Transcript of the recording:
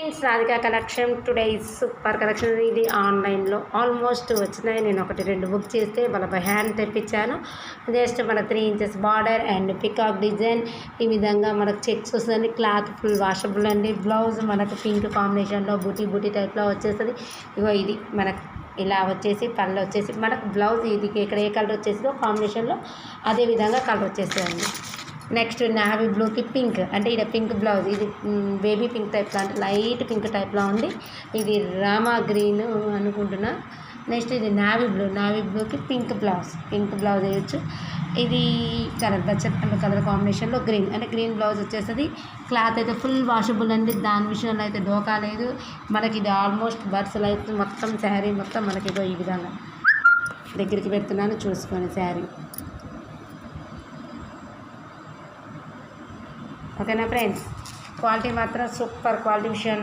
Friends Radhika collection today super collection. ఇది ఆన్లైన్లో almost వచ్చినాయి. నేను ఒకటి రెండు బుక్ చేస్తే వాళ్ళ హ్యాండ్ తెప్పించాను. జస్ట్ మన 3 inches border and peacock design. ఈ విధంగా మనకు చెక్స్ వస్తుంది. క్లాత్ ఫుల్ వాషబుల్ అండి. బ్లౌజ్ మనకు పింక్ కాంబినేషన్లో బూటీ బూటీ టైప్లో వచ్చేస్తుంది. ఇగో ఇది మనకు ఇలా వచ్చేసి పళ్ళు వచ్చేసి మనకు బ్లౌజ్ ఇది ఇక్కడ ఏ కలర్ వచ్చేసిందో కాంబినేషన్లో అదే విధంగా కలర్ వచ్చేసేయండి. నెక్స్ట్ నావీ బ్లూకి పింక్ అంటే ఇది పింక్ బ్లౌజ్. ఇది బేబీ పింక్ టైప్లో అంటే లైట్ పింక్ టైప్లో ఉంది. ఇది రామా గ్రీన్ అనుకుంటున్నా. నెక్స్ట్ ఇది నావీ బ్లూకి పింక్ బ్లౌజ్ వేయచ్చు. ఇది కలర్ పచ్చ కలర్ కాంబినేషన్లో గ్రీన్ అంటే గ్రీన్ బ్లౌజ్ వచ్చేస్తుంది. క్లాత్ అయితే ఫుల్ వాషబుల్ అండి. దాని విషయంలో అయితే డోకా లేదు మనకి. ఇది ఆల్మోస్ట్ బర్సలు అయితే మొత్తం శారీ మొత్తం మనకి ఈ విధంగా దగ్గరికి పెడుతున్నాను చూసుకొని శారీ. ఓకేనా ఫ్రెండ్స్, క్వాలిటీ మాత్రం సూపర్ క్వాలిటీ విషయంలో